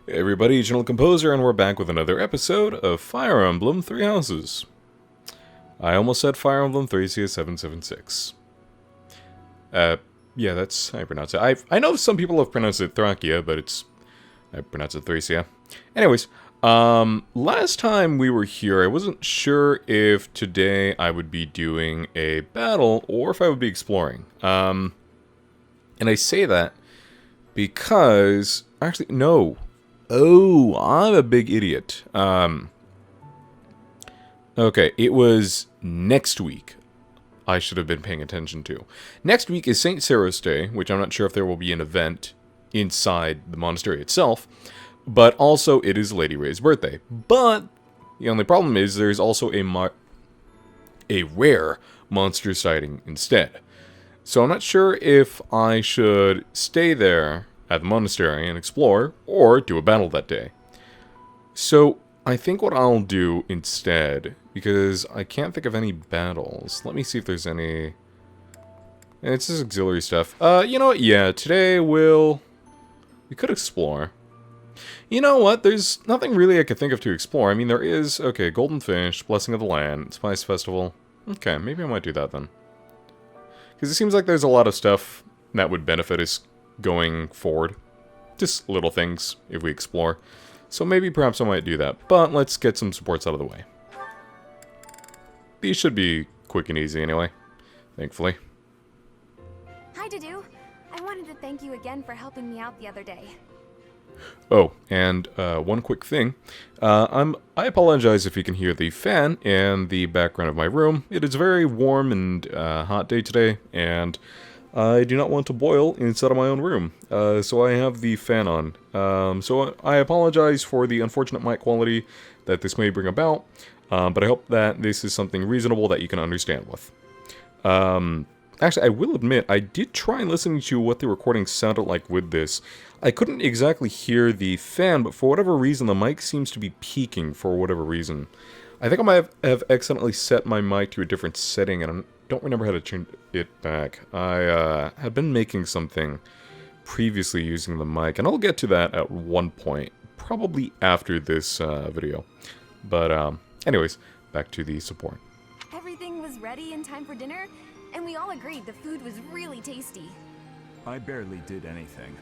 Hey everybody, General Composer, and we're back with another episode of Fire Emblem Three Houses. I almost said Fire Emblem Thracia 776. Yeah, that's how I pronounce it. I know some people have pronounced it Thracia, but I pronounce it Thracia. Anyways, last time we were here, I wasn't sure if today I would be doing a battle or if I would be exploring. And I say that because, actually, no. Oh, I'm a big idiot. Okay, it was next week I should have been paying attention to. Next week is St. Sarah's Day, which I'm not sure if there will be an event inside the monastery itself, but also it is Lady Ray's birthday. But the only problem is there's also a rare monster sighting instead. So I'm not sure if I should stay there at the monastery and explore, or do a battle that day. So I think what I'll do instead, because I can't think of any battles, let me see if there's any. It's just auxiliary stuff. You know what, yeah, today we could explore. You know what, there's nothing really I could think of to explore. I mean, there is, okay, Golden Fish, Blessing of the Land, Spice Festival. Okay, maybe I might do that then. Because it seems like there's a lot of stuff that would benefit us going forward. Just little things if we explore. So maybe perhaps I might do that. But let's get some supports out of the way. These should be quick and easy anyway. Thankfully. Hi, Dudu. I wanted to thank you again for helping me out the other day. Oh, and one quick thing. I apologize if you can hear the fan in the background of my room. It is a very warm and hot day today, and I do not want to boil inside of my own room, so I have the fan on. So I apologize for the unfortunate mic quality that this may bring about, but I hope that this is something reasonable that you can understand with. Actually, I will admit, I did try listening to what the recording sounded like with this. I couldn't exactly hear the fan, but for whatever reason, the mic seems to be peaking for whatever reason. I think I might have accidentally set my mic to a different setting, and I don't remember how to turn it back. I have been making something previously using the mic, and I'll get to that at one point, probably after this video. But anyways, back to the support. Everything was ready in time for dinner, and we all agreed the food was really tasty. I barely did anything.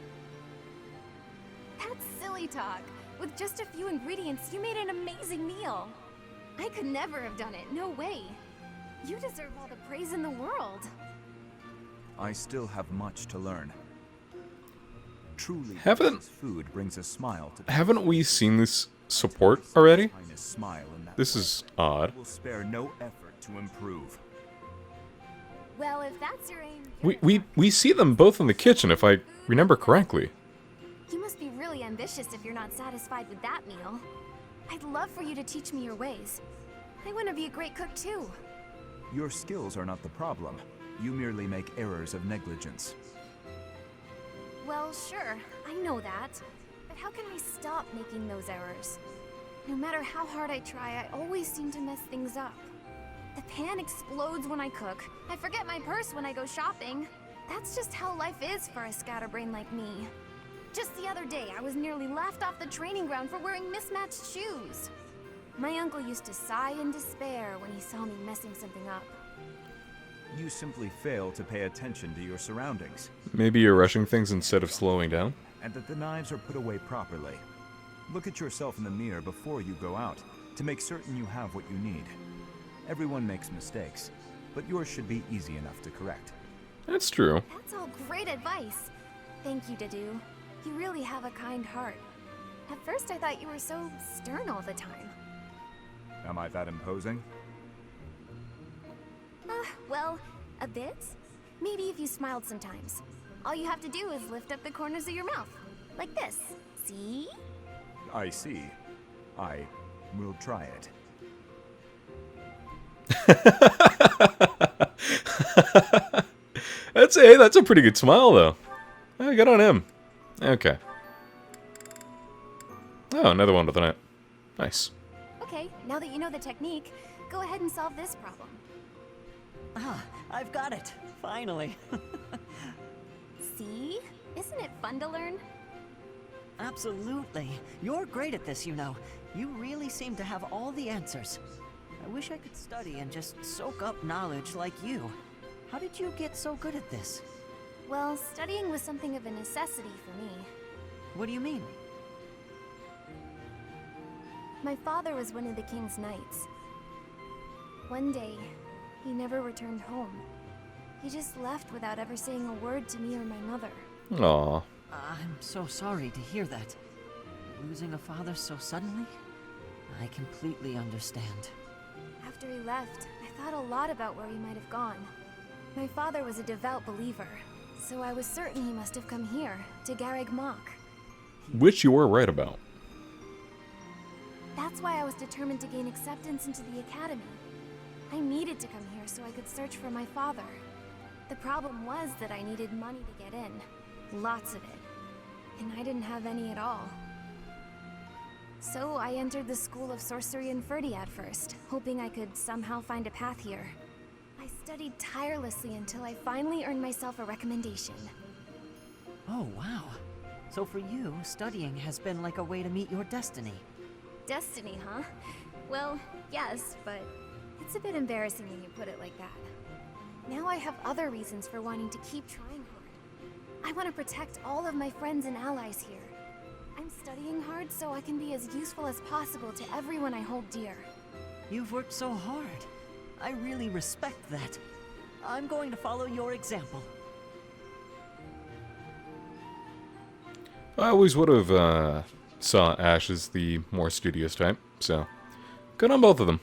That's silly talk. With just a few ingredients, you made an amazing meal. I could never have done it, no way. You deserve all the praise in the world. I still have much to learn. Truly, Haven't- food brings a smile to the Haven't we seen this support already? finest smile in that This is odd. I will spare no effort to improve. Well, if that's your aim... We see them both in the kitchen, if I remember correctly. You must be really ambitious if you're not satisfied with that meal. I'd love for you to teach me your ways. I want to be a great cook too. Your skills are not the problem. You merely make errors of negligence. Well, sure, I know that. But how can I stop making those errors? No matter how hard I try, I always seem to mess things up. The pan explodes when I cook. I forget my purse when I go shopping. That's just how life is for a scatterbrain like me. Just the other day, I was nearly laughed off the training ground for wearing mismatched shoes. My uncle used to sigh in despair when he saw me messing something up. You simply fail to pay attention to your surroundings, Maybe you're rushing things instead of slowing down? and that the knives are put away properly. Look at yourself in the mirror before you go out, to make certain you have what you need. Everyone makes mistakes, but yours should be easy enough to correct. That's true. That's all great advice. Thank you, Dudu. You really have a kind heart. At first, I thought you were so stern all the time. Am I that imposing? Well, a bit. Maybe if you smiled sometimes. All you have to do is lift up the corners of your mouth. Like this. See? I see. I will try it. That's a pretty good smile, though. Good on him. Okay. Oh, another one with an eye. Nice. Okay, now that you know the technique, go ahead and solve this problem. Ah, I've got it. Finally. See? Isn't it fun to learn? Absolutely. You're great at this, you know. You really seem to have all the answers. I wish I could study and just soak up knowledge like you. How did you get so good at this? Well, studying was something of a necessity for me. What do you mean? My father was one of the king's knights. One day, he never returned home. He just left without ever saying a word to me or my mother. Aw. I'm so sorry to hear that. Losing a father so suddenly? I completely understand. After he left, I thought a lot about where he might have gone. My father was a devout believer, so I was certain he must have come here, to Garreg Mach. Which you were right about. That's why I was determined to gain acceptance into the academy. I needed to come here so I could search for my father. The problem was that I needed money to get in. Lots of it. And I didn't have any at all. So I entered the School of Sorcery and Ferdiad first, hoping I could somehow find a path here. I studied tirelessly until I finally earned myself a recommendation. Oh, wow. So for you, studying has been like a way to meet your destiny. Destiny, huh? Well, yes, but it's a bit embarrassing when you put it like that. Now I have other reasons for wanting to keep trying hard. I want to protect all of my friends and allies here. I'm studying hard so I can be as useful as possible to everyone I hold dear. You've worked so hard. I really respect that. I'm going to follow your example. I always would have saw Ash as the more studious type, so good on both of them.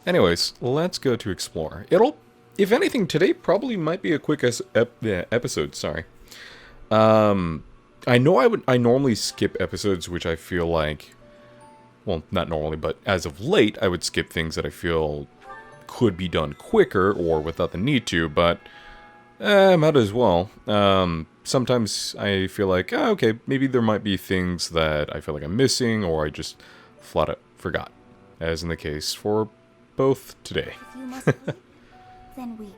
Anyways, let's go to explore. It'll, if anything, today probably might be a quick episode. Sorry. I know I normally skip episodes, which I feel like, well, not normally, but as of late, I would skip things that I feel could be done quicker or without the need to, but might as well. Sometimes I feel like, oh, okay, maybe there might be things that I feel like I'm missing, or I just flat out forgot, as in the case for both today. If you must weep, then weep.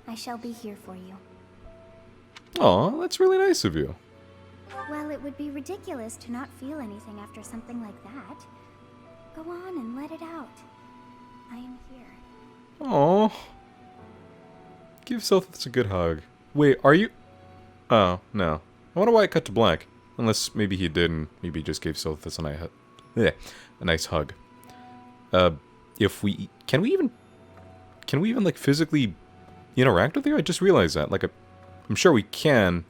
I shall be here for you. Aw, that's really nice of you. Well, it would be ridiculous to not feel anything after something like that. Go on and let it out. I am here. Aw. Give Sothis a good hug. Wait, are you... Oh, no. I wonder why it cut to black. Unless maybe he didn't. Maybe he just gave Sothis a nice hug. If we... Can we even, like, physically interact with you? I just realized that. Like, I'm sure we can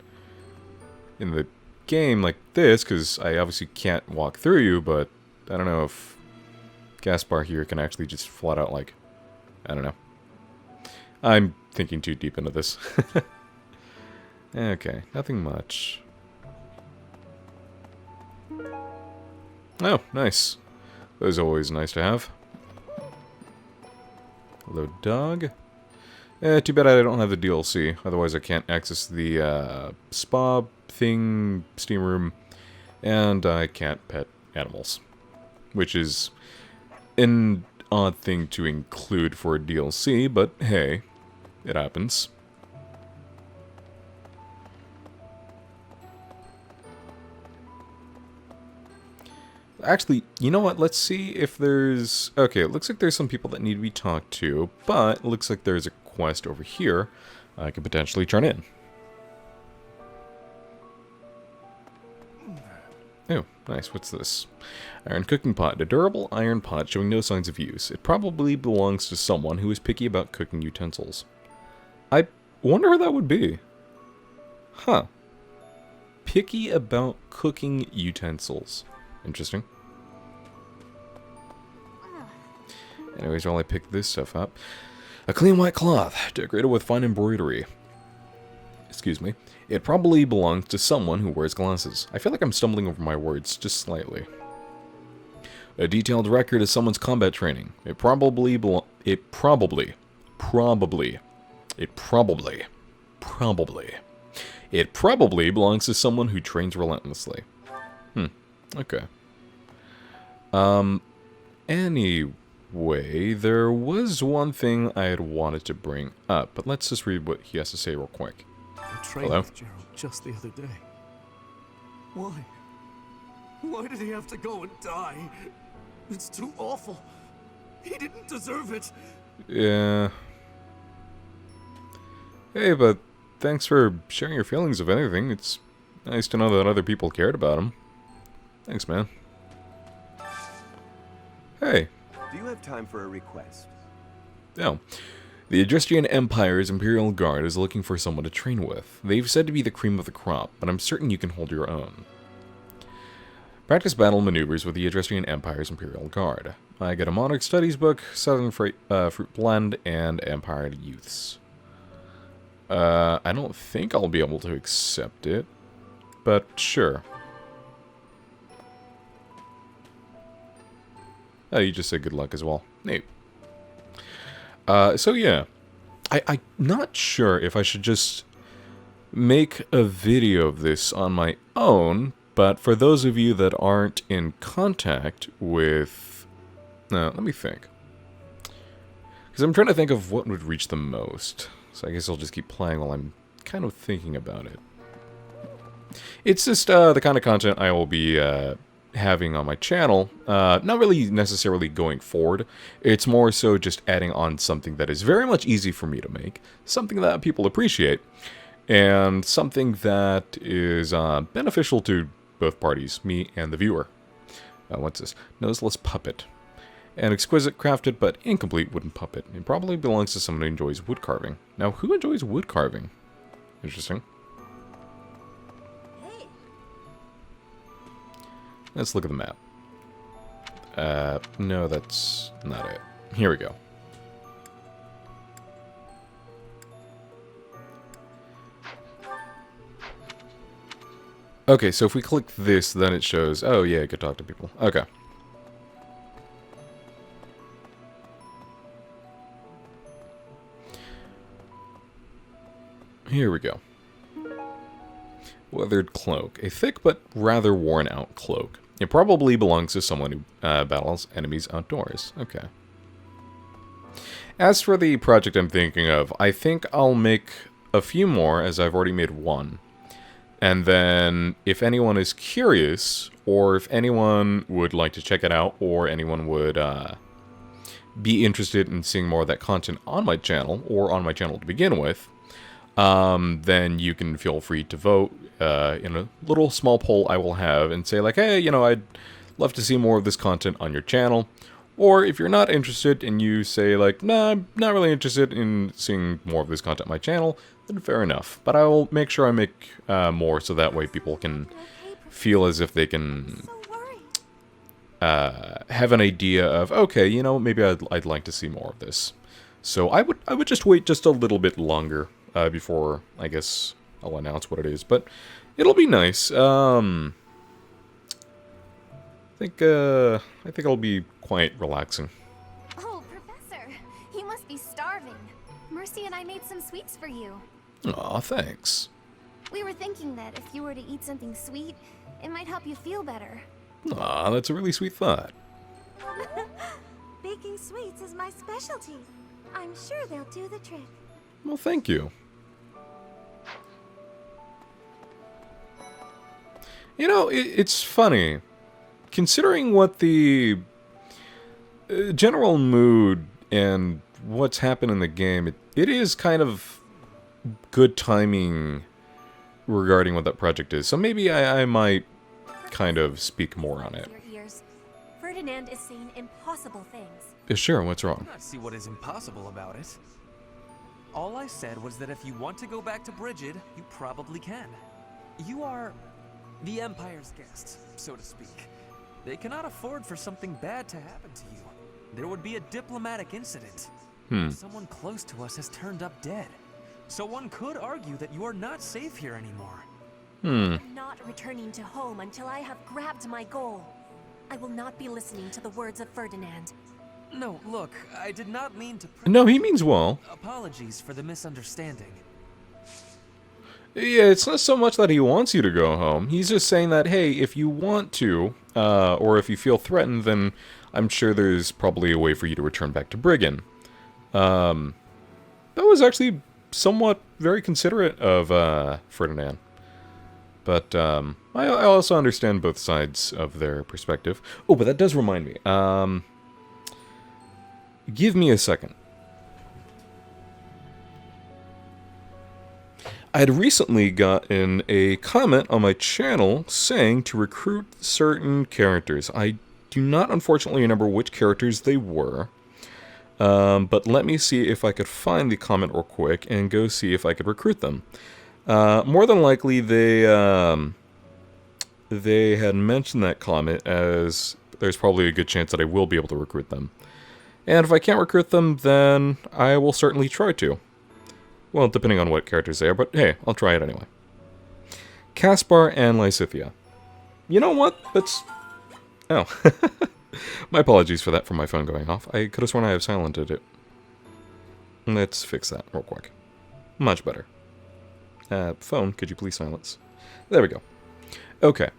in the game like this, because I obviously can't walk through you, but I don't know if Gaspar here can actually just flat out, like... I don't know. I'm thinking too deep into this. Okay, nothing much. Oh, nice. Those are always nice to have. Hello, dog. Too bad I don't have the DLC. Otherwise I can't access the spa thing, steam room, and I can't pet animals. Which is an odd thing to include for a DLC, but hey, it happens. Actually, you know what? Let's see if there's... Okay, it looks like there's some people that need to be talked to, but it looks like there's a quest over here I could potentially turn in. Oh, nice. What's this? Iron cooking pot. A durable iron pot showing no signs of use. It probably belongs to someone who is picky about cooking utensils. I wonder who that would be. Huh. Picky about cooking utensils. Interesting. Anyways, while I pick this stuff up. A clean white cloth, decorated with fine embroidery. Excuse me. It probably belongs to someone who wears glasses. I feel like I'm stumbling over my words just slightly. A detailed record of someone's combat training. It probably belongs to someone who trains relentlessly. Okay. Anyway, there was one thing I had wanted to bring up, but let's just read what he has to say real quick. I trained Hello? with Gerald just the other day. Why? Why did he have to go and die? It's too awful. He didn't deserve it. Yeah. Hey, but thanks for sharing your feelings of anything. It's nice to know that other people cared about him. Thanks, man. Hey. Do you have time for a request? No. The Adrestrian Empire's Imperial Guard is looking for someone to train with. They've said to be the cream of the crop, but I'm certain you can hold your own. Practice battle maneuvers with the Adrestrian Empire's Imperial Guard. I get a Monarch Studies book, Southern Fruit Blend, and Empire Youths. I don't think I'll be able to accept it, but sure. Oh, you just said good luck as well. Neat. So yeah, I'm not sure if I should just make a video of this on my own, but for those of you that aren't in contact with... No, let me think. Because I'm trying to think of what would reach the most. So I guess I'll just keep playing while I'm kind of thinking about it. It's just the kind of content I will be having on my channel. Not really necessarily going forward. It's more so just adding on something that is very much easy for me to make. Something that people appreciate. And something that is beneficial to both parties, me and the viewer. What's this? Noseless Puppet. An exquisite crafted but incomplete wooden puppet. It probably belongs to someone who enjoys wood carving. Now, who enjoys wood carving? Interesting. Hey. Let's look at the map. No, that's not it. Here we go. Okay, so if we click this, then it shows... Oh, yeah, I could talk to people. Okay. Here we go. Weathered cloak. A thick but rather worn out cloak. It probably belongs to someone who battles enemies outdoors. Okay. As for the project I'm thinking of, I think I'll make a few more, as I've already made one. And then, if anyone is curious, or if anyone would like to check it out, or anyone would be interested in seeing more of that content on my channel, or on my channel to begin with, then you can feel free to vote in a little small poll I will have and say like, hey, you know, I'd love to see more of this content on your channel. Or if you're not interested and you say like, nah, I'm not really interested in seeing more of this content on my channel, then fair enough. But I will make sure I make more so that way people can feel as if they can have an idea of, okay, you know, maybe I'd like to see more of this. So I would just wait just a little bit longer before, I guess, I'll announce what it is. But it'll be nice. I think it'll be quite relaxing. Oh, Professor, you must be starving. Mercy and I made some sweets for you. Aw, thanks. We were thinking that if you were to eat something sweet, it might help you feel better. Aw, that's a really sweet thought. Baking sweets is my specialty. I'm sure they'll do the trick. Well, thank you. You know, it's funny. Considering what the general mood and what's happened in the game, it is kind of good timing regarding what that project is. So maybe I might kind of speak more on it. Your ears. Ferdinand is saying impossible things. Sure, what's I wrong? do not see what is impossible about it. All I said was that if you want to go back to Brigid, you probably can. You are the Empire's guests, so to speak. They cannot afford for something bad to happen to you. There would be a diplomatic incident. Someone close to us has turned up dead. So one could argue that you are not safe here anymore. I'm not returning to home until I have grabbed my goal. I will not be listening to the words of Ferdinand. No, look, I did not mean to... No, he means well. Apologies for the misunderstanding. Yeah, it's not so much that he wants you to go home. He's just saying that, hey, if you want to, or if you feel threatened, then I'm sure there's probably a way for you to return back to Brigand. That was actually somewhat very considerate of Ferdinand. But, I also understand both sides of their perspective. Oh, but that does remind me. Give me a second. I had recently gotten a comment on my channel saying to recruit certain characters. I do not, unfortunately, remember which characters they were. But let me see if I could find the comment real quick and go see if I could recruit them. More than likely, they had mentioned that comment as there's probably a good chance that I will be able to recruit them. And if I can't recruit them, then I will certainly try to. Well, depending on what characters they are, but hey, I'll try it anyway. Caspar and Lysithia. You know what? That's... Oh. My apologies for that, for my phone going off. I could have sworn I have silenced it. Let's fix that real quick. Much better. Phone, could you please silence? There we go. Okay.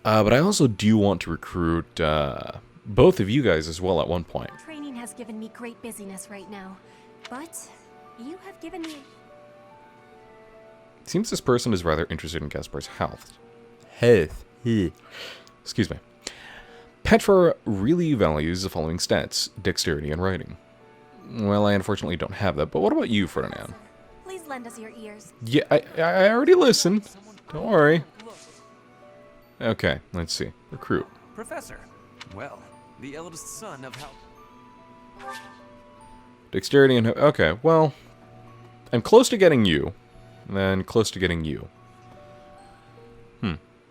But I also do want to recruit both of you guys as well at one point. Training has given me great busyness right now, but you have given me... Seems this person is rather interested in Caspar's health. Excuse me. Petra really values the following stats: dexterity and writing. Well, I unfortunately don't have that, but what about you, Ferdinand? Please lend us your ears. Yeah, I already listened. Don't worry. Okay, let's see. Recruit. Professor. Well, the eldest son of how... Dexterity and... Okay, well... I'm close to getting you. And then close to getting you.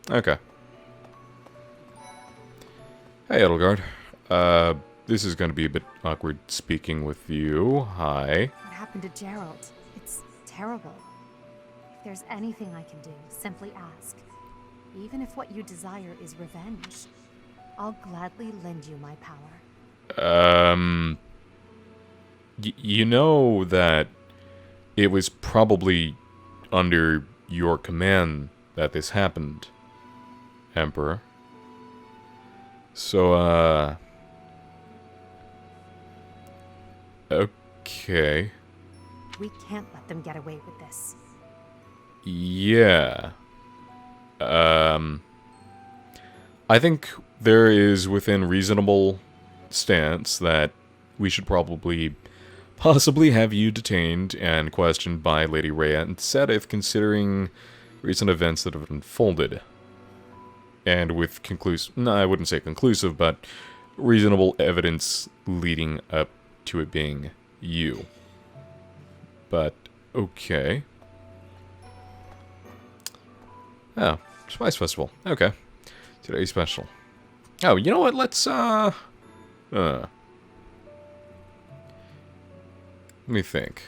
Okay. Hey, Edelgard. This is going to be a bit awkward speaking with you. Hi. What happened to Gerald? It's terrible. If there's anything I can do, simply ask. Even if what you desire is revenge, I'll gladly lend you my power. You know that it was probably under your command that this happened, Emperor. So, okay. We can't let them get away with this. Yeah. I think there is within reasonable stance that we should possibly have you detained and questioned by Lady Rhea and Sedith, considering recent events that have unfolded. And with no, I wouldn't say conclusive, but reasonable evidence leading up to it being you. But, okay. Oh, Spice Festival. Okay. Today's special. Oh, you know what? Let's, let me think.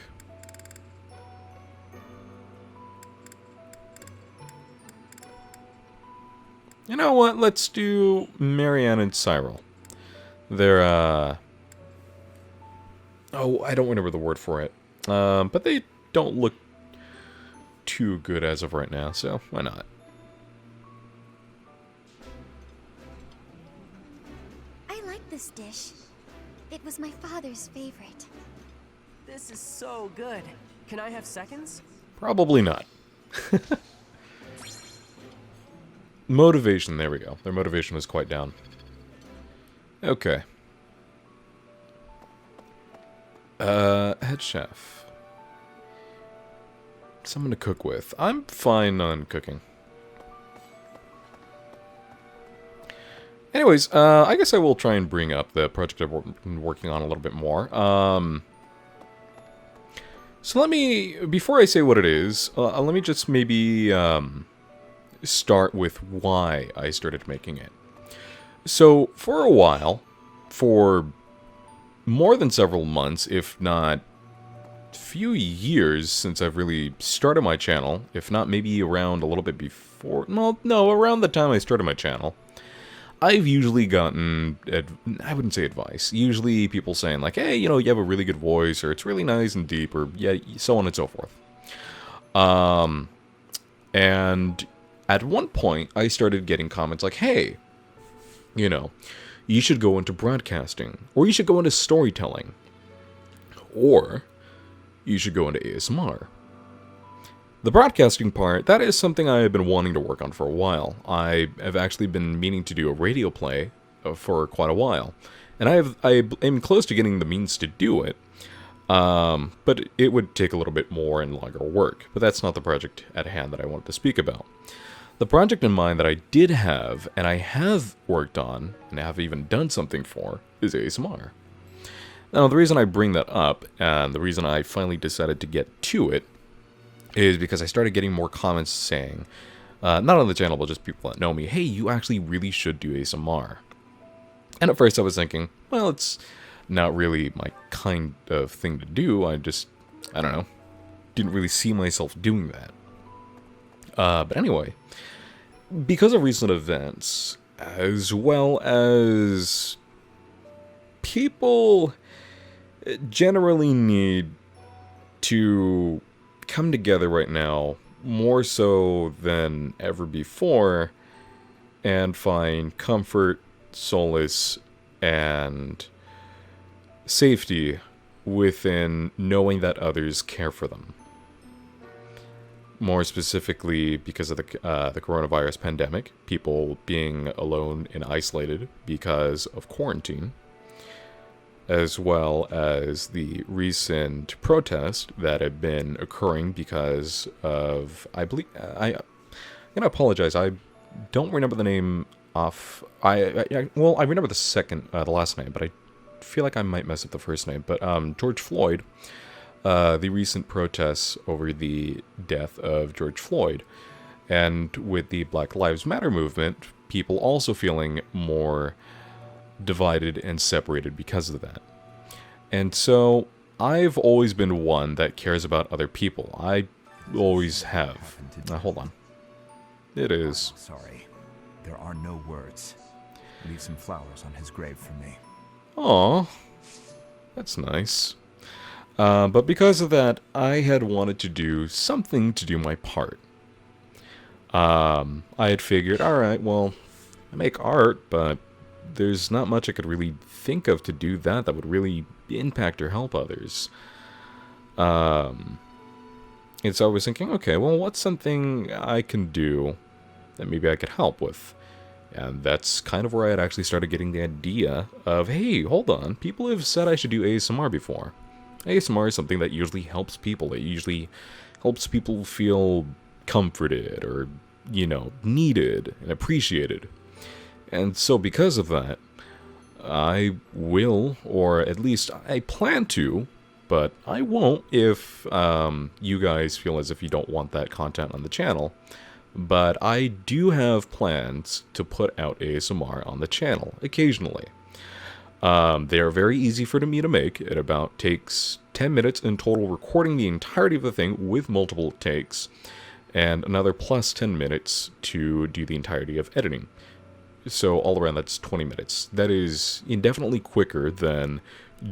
You know what? Let's do Marianne and Cyril. They're, oh, I don't remember the word for it. But they don't look too good as of right now, so why not? I like this dish. It was my father's favorite. This is so good. Can I have seconds? Probably not. Motivation, there we go. Their motivation was quite down. Okay. Head chef. Someone to cook with. I'm fine on cooking. Anyways, I guess I will try and bring up the project I've been working on a little bit more. So let me, before I say what it is, let me just maybe start with why I started making it. So, for a while, for more than several months, if not a few years since I've really started my channel, if not maybe around a little bit before, well, no, around the time I started my channel, I've usually gotten, I wouldn't say advice, usually people saying like, hey, you know, you have a really good voice, or it's really nice and deep, or yeah, so on and so forth. And at one point, I started getting comments like, hey, you know, you should go into broadcasting, or you should go into storytelling, or you should go into ASMR. The broadcasting part, that is something I have been wanting to work on for a while. I have actually been meaning to do a radio play for quite a while. And I am close to getting the means to do it. But it would take a little bit more and longer work. But that's not the project at hand that I wanted to speak about. The project in mind that I did have, and I have worked on, and have even done something for, is ASMR. Now, the reason I bring that up, and the reason I finally decided to get to it, is because I started getting more comments saying, not on the channel, but just people that know me, hey, you actually really should do ASMR. And at first I was thinking, well, it's not really my kind of thing to do. I don't know, didn't really see myself doing that. But anyway, because of recent events, as well as people generally need to come together right now, more so than ever before, and find comfort, solace, and safety within knowing that others care for them. More specifically, because of the coronavirus pandemic, people being alone and isolated because of quarantine, as well as the recent protests that have been occurring because of, I believe, I'm gonna apologize, I don't remember the name off, well, I remember the last name, but I feel like I might mess up the first name, but George Floyd, the recent protests over the death of George Floyd, and with the Black Lives Matter movement, people also feeling more divided and separated because of that. And so I've always been one that cares about other people. I always have. Hold on. It is. Oh, sorry. There are no words. Leave some flowers on his grave for me. Aw. That's nice. But because of that, I had wanted to do something to do my part. I had figured, alright, well, I make art, but there's not much I could really think of to do that would really impact or help others. And so I was thinking, okay, well, what's something I can do that maybe I could help with? And that's kind of where I had actually started getting the idea of, hey, hold on, people have said I should do ASMR before. ASMR is something that usually helps people. It usually helps people feel comforted or, you know, needed and appreciated. And so because of that, I will, or at least I plan to, but I won't if you guys feel as if you don't want that content on the channel. But I do have plans to put out ASMR on the channel occasionally. They are very easy for me to make. It about takes 10 minutes in total recording the entirety of the thing with multiple takes, and another plus 10 minutes to do the entirety of editing. So all around that's 20 minutes. That is indefinitely quicker than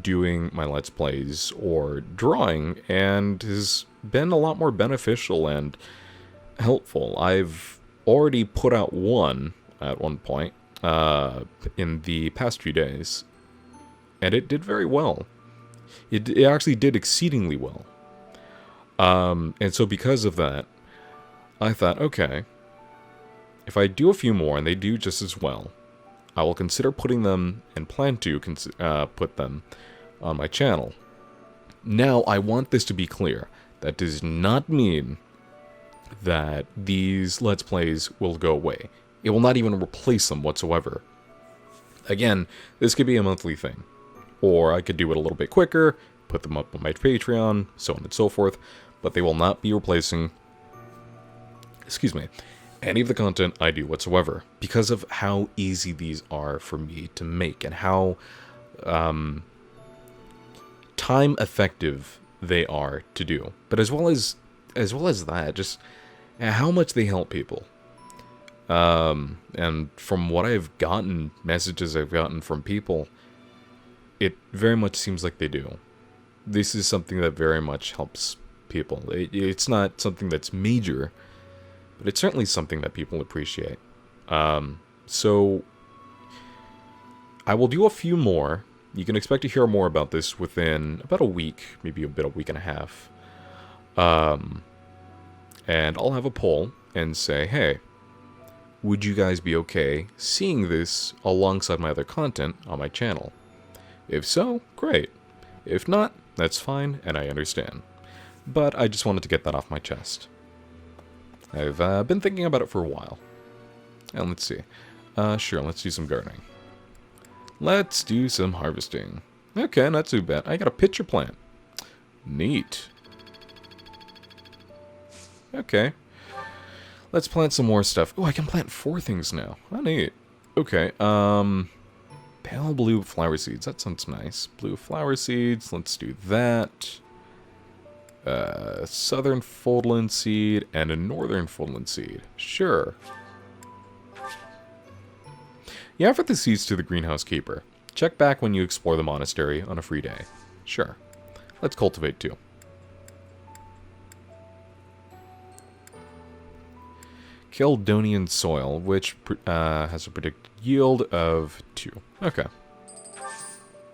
doing my Let's Plays or drawing, and has been a lot more beneficial and helpful. I've already put out one at one point in the past few days, and it did very well. It actually did exceedingly well. And so because of that, I thought, okay, if I do a few more and they do just as well, I will consider putting them and plan to put them on my channel. Now, I want this to be clear. That does not mean that these Let's Plays will go away. It will not even replace them whatsoever. Again, this could be a monthly thing. Or I could do it a little bit quicker, put them up on my Patreon, so on and so forth, but they will not be replacing, any of the content I do whatsoever, because of how easy these are for me to make, and how time effective they are to do. But as well as that, just how much they help people. And from what I've gotten, messages I've gotten from people, it very much seems like they do. This is something that very much helps people. It's not something that's major, but it's certainly something that people appreciate. So I will do a few more. You can expect to hear more about this within about a week, maybe a week and a half. And I'll have a poll and say, hey, would you guys be okay seeing this alongside my other content on my channel? If so, great. If not, that's fine, and I understand. But I just wanted to get that off my chest. I've been thinking about it for a while. And let's see. Sure, let's do some gardening. Let's do some harvesting. Okay, not too bad. I got a pitcher plant. Neat. Okay. Let's plant some more stuff. Oh, I can plant 4 things now. Oh, neat. Okay, pale blue flower seeds. That sounds nice. Blue flower seeds. Let's do that. Southern foldland seed and a northern foldland seed. Sure. You offer the seeds to the greenhouse keeper. Check back when you explore the monastery on a free day. Sure. Let's cultivate 2. Keldonian soil, which has a predicted yield of 2. Okay.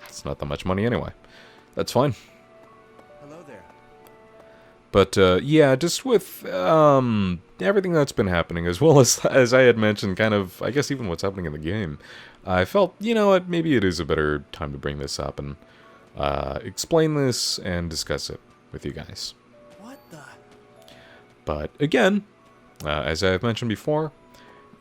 It's not that much money anyway. That's fine. Hello there. But, yeah, just with everything that's been happening, as well as I had mentioned, kind of, I guess even what's happening in the game, I felt, you know what, maybe it is a better time to bring this up and explain this and discuss it with you guys. What the? But, again, as I've mentioned before,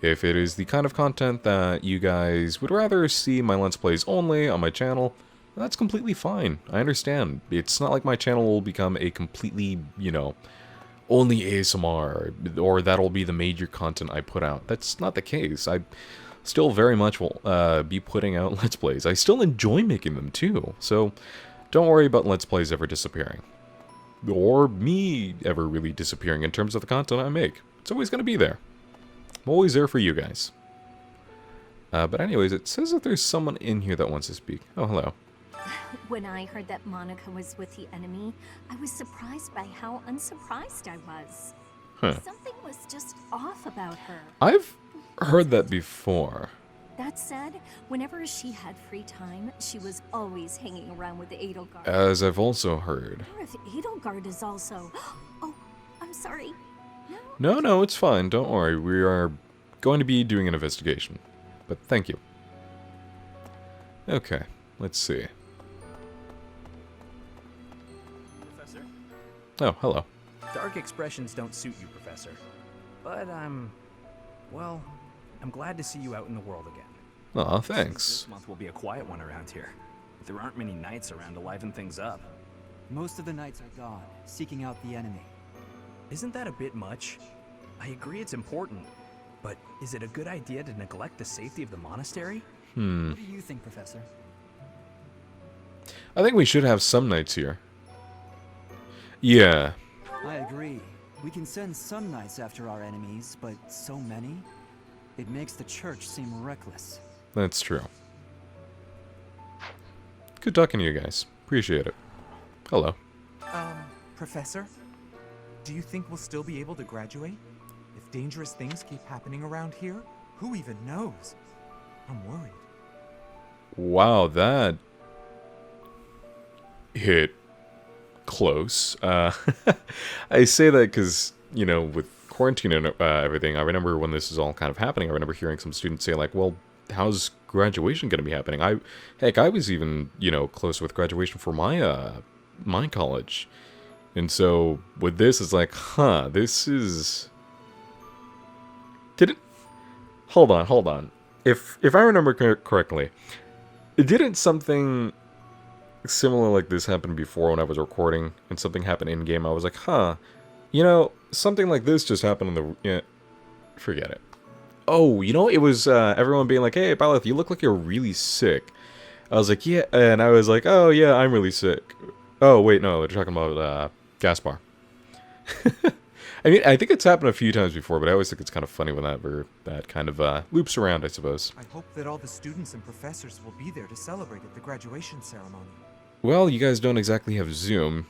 if it is the kind of content that you guys would rather see my Let's Plays only on my channel, that's completely fine. I understand. It's not like my channel will become a completely, you know, only ASMR, or that'll be the major content I put out. That's not the case. I still very much will be putting out Let's Plays. I still enjoy making them too, so don't worry about Let's Plays ever disappearing. Or me ever really disappearing in terms of the content I make. It's always going to be there. I'm always there for you guys. But anyways, it says that there's someone in here that wants to speak. Oh, hello. When I heard that Monica was with the enemy, I was surprised by how unsurprised I was. Huh. Something was just off about her. I've heard that before. That said, whenever she had free time, she was always hanging around with the Edelgard. As I've also heard. Or if Edelgard is also... Oh, I'm sorry. No, it's fine. Don't worry. We are going to be doing an investigation. But thank you. Okay, let's see. Professor? Oh, hello. Dark expressions don't suit you, Professor. But well, I'm glad to see you out in the world again. Aw, thanks. This month will be a quiet one around here. There aren't many knights around to liven things up. Most of the knights are gone, seeking out the enemy. Isn't that a bit much? I agree it's important, but is it a good idea to neglect the safety of the monastery? What do you think, Professor? I think we should have some knights here. Yeah. I agree. We can send some knights after our enemies, but so many? It makes the church seem reckless. That's true. Good talking to you guys. Appreciate it. Hello. Professor? Do you think we'll still be able to graduate? If dangerous things keep happening around here, who even knows? I'm worried. Wow, that hit close. I say that because, you know, with quarantine and everything, I remember when this is all kind of happening, I remember hearing some students say, like, well, how's graduation going to be happening? I was even, you know, close with graduation for my college. And so with this, it's like, this is... Hold on. If I remember correctly, didn't something similar like this happen before when I was recording and something happened in-game? I was like, you know, something like this just happened in the... Yeah, forget it. Oh, you know, it was everyone being like, hey, Byleth, you look like you're really sick. I was like, yeah, and I was like, oh, yeah, I'm really sick. Oh, wait, no, they're talking about Gaspar. I mean, I think it's happened a few times before, but I always think it's kind of funny when that kind of loops around, I suppose. I hope that all the students and professors will be there to celebrate at the graduation ceremony. Well, you guys don't exactly have Zoom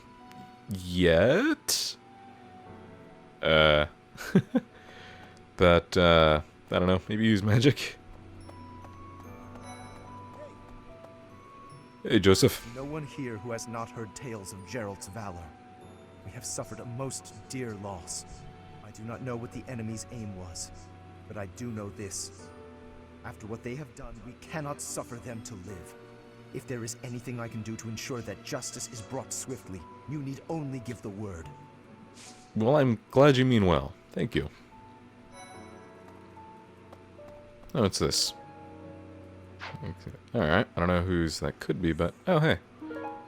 yet. But, I don't know, maybe use magic. Hey, Joseph. No one here who has not heard tales of Geralt's valor. We have suffered a most dear loss. I do not know what the enemy's aim was, but I do know this. After what they have done, we cannot suffer them to live. If there is anything I can do to ensure that justice is brought swiftly, you need only give the word. Well, I'm glad you mean well. Thank you. Oh, what's this? Alright, I don't know whose that could be, but... Oh, hey.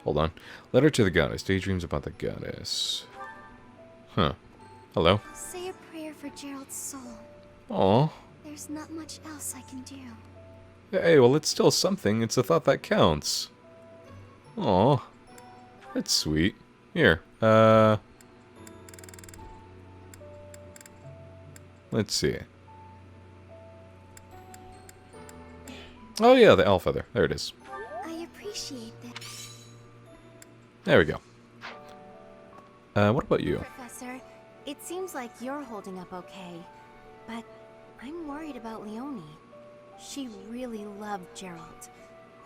Hold on. Letter to the goddess. Daydreams about the goddess. Huh. Hello. Say a prayer for Gerald's soul. Aw. There's not much else I can do. Hey, well, it's still something. It's a thought that counts. Aw. That's sweet. Here. Let's see. Oh, yeah, the owl feather. There it is. I appreciate that. There we go. What about you? Professor, it seems like you're holding up okay, but I'm worried about Leonie. She really loved Gerald.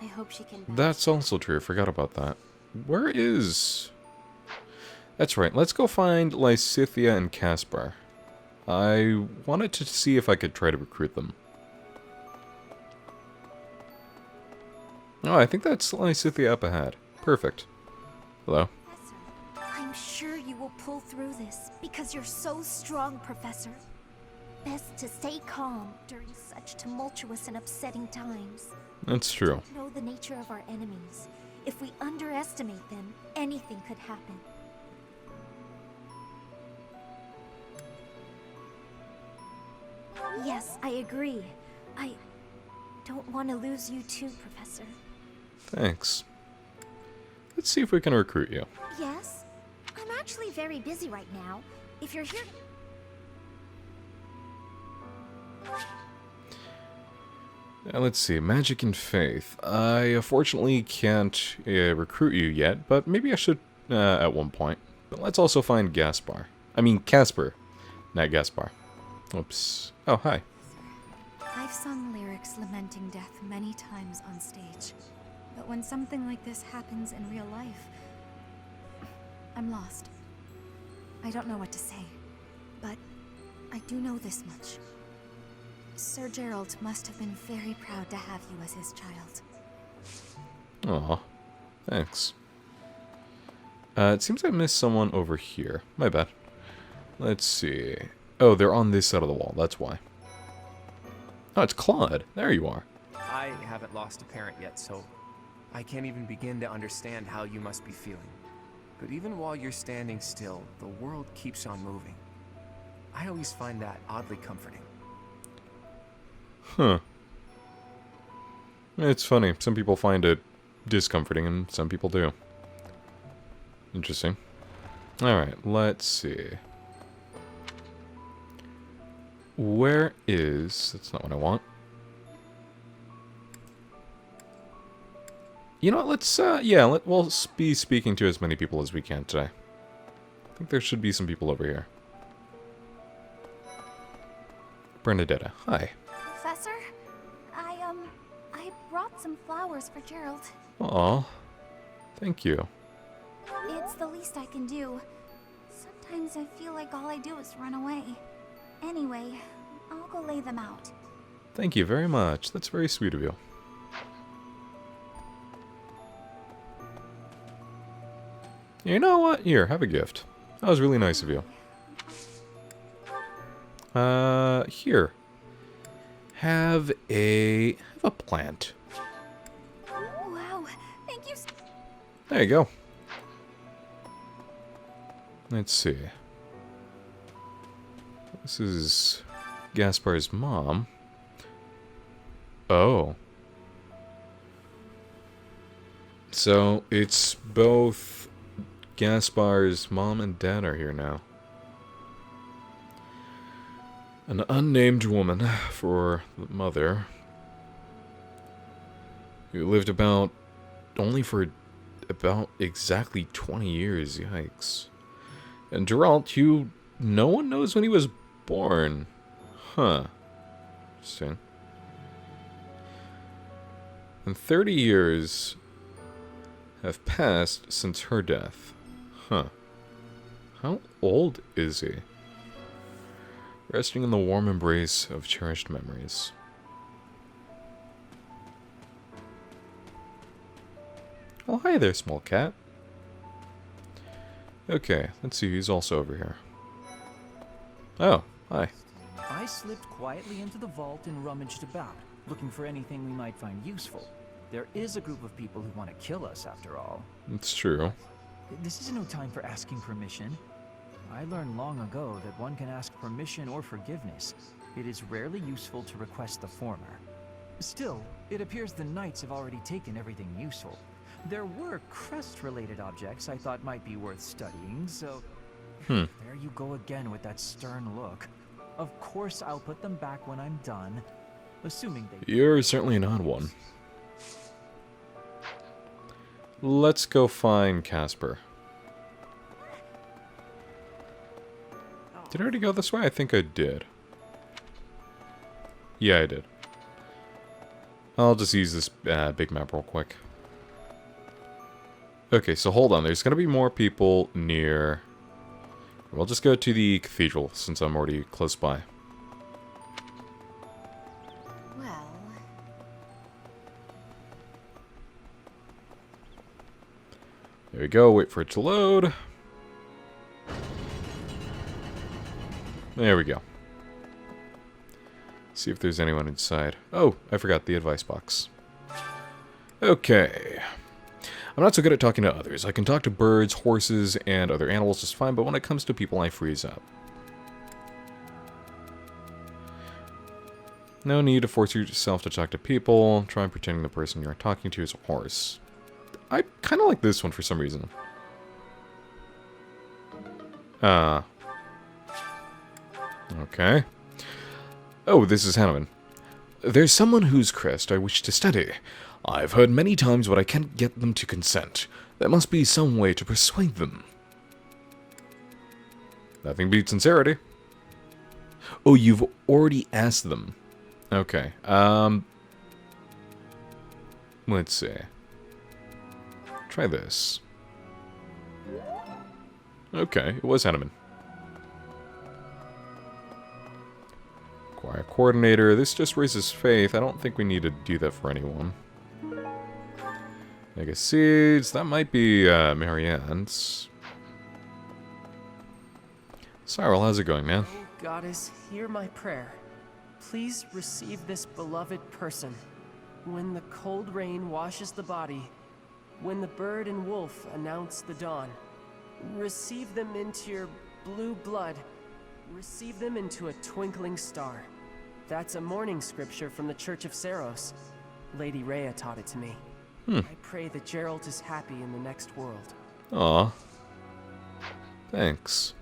I hope she can... That's also true. I forgot about that. Where is... That's right. Let's go find Lysithea and Caspar. I wanted to see if I could try to recruit them. Oh, I think that's Lysithea up ahead. Perfect. Hello. I'm sure you will pull through this because you're so strong, Professor. Best to stay calm during such tumultuous and upsetting times. That's true. We know the nature of our enemies. If we underestimate them, anything could happen. Yes, I agree. I don't want to lose you too, Professor. Thanks. Let's see if we can recruit you. Yes? I'm actually very busy right now. If you're here... Let's see, magic and faith. I unfortunately can't recruit you yet, but maybe I should at one point. But let's also find Gaspar. I mean Casper, not Gaspar. Oops. Oh, hi. I've sung lyrics lamenting death many times on stage. But when something like this happens in real life, I'm lost. I don't know what to say, but I do know this much. Sir Gerald must have been very proud to have you as his child. Aw, thanks. It seems I missed someone over here. My bad. Let's see. Oh, they're on this side of the wall, that's why. Oh, it's Claude. There you are. I haven't lost a parent yet, so I can't even begin to understand how you must be feeling. But even while you're standing still, the world keeps on moving. I always find that oddly comforting. Huh. It's funny. Some people find it discomforting, and some people do. Interesting. Alright, let's see. Where is... That's not what I want. You know what, let's, we'll be speaking to as many people as we can today. I think there should be some people over here. Bernadetta, hi. Professor, I brought some flowers for Gerald. Aw, thank you. It's the least I can do. Sometimes I feel like all I do is run away. Anyway, I'll go lay them out. Thank you very much. That's very sweet of you. You know what? Here, have a gift. That was really nice of you. Here. Have a plant. Wow, thank you. There you go. Let's see. This is Gaspar's mom. Oh. So, it's both Gaspar's mom and dad are here now. An unnamed woman for the mother, who lived only for about exactly 20 years, yikes. And Geralt, who no one knows when he was born. Huh. Interesting. And 30 years have passed since her death. Huh. How old is he? Resting in the warm embrace of cherished memories. Oh, hi there, small cat. Okay, let's see who's also over here. Oh, hi. I slipped quietly into the vault and rummaged about, looking for anything we might find useful. There is a group of people who want to kill us, after all. It's true. This is no time for asking permission. I learned long ago that one can ask permission or forgiveness. It is rarely useful to request the former. Still, it appears the knights have already taken everything useful. There were crest-related objects I thought might be worth studying, so... There you go again with that stern look. Of course I'll put them back when I'm done, assuming they... You're certainly an odd one. Let's go find Casper. Did I already go this way? I think I did. Yeah, I did. I'll just use this big map real quick. Okay, so hold on. There's going to be more people near... We'll just go to the cathedral, since I'm already close by. Well... There we go. Wait for it to load. There we go. See if there's anyone inside. Oh, I forgot the advice box. Okay. I'm not so good at talking to others. I can talk to birds, horses, and other animals just fine, but when it comes to people, I freeze up. No need to force yourself to talk to people. Try pretending the person you're talking to is a horse. I kind of like this one for some reason. Okay. Oh, this is Hanuman. There's someone whose crest I wish to study. I've heard many times, but I can't get them to consent. There must be some way to persuade them. Nothing beats sincerity. Oh, you've already asked them. Okay. Let's see. Try this. Okay, it was Hanuman. Acquire coordinator. This just raises faith. I don't think we need to do that for anyone. Mega Seeds. That might be Marianne's. Cyril, how's it going, man? Oh, Goddess, hear my prayer. Please receive this beloved person. When the cold rain washes the body, when the bird and wolf announce the dawn, receive them into your blue blood. Receive them into a twinkling star. That's a morning scripture from the Church of Seros. Lady Rhea taught it to me. I pray that Geralt is happy in the next world. Aw. Thanks.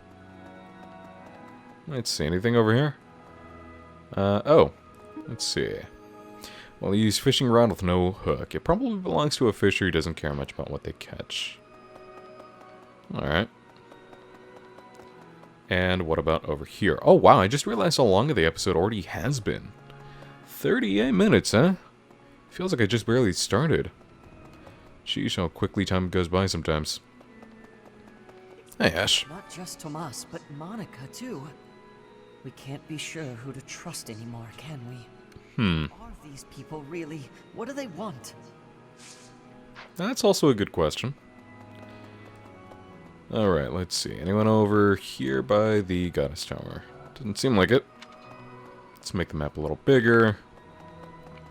Let's see, anything over here? Oh. Let's see. Well, you use fishing rod with no hook. It probably belongs to a fisher who doesn't care much about what they catch. Alright. And what about over here? Oh, wow, I just realized how long the episode already has been. 38 minutes, huh? Feels like I just barely started. Sheesh, how quickly time goes by sometimes. Hey, Ash. Not just Tomas, but Monica, too. We can't be sure who to trust anymore, can we? Are these people really? What do they want? That's also a good question. Alright, let's see. Anyone over here by the Goddess Tower? Doesn't seem like it. Let's make the map a little bigger.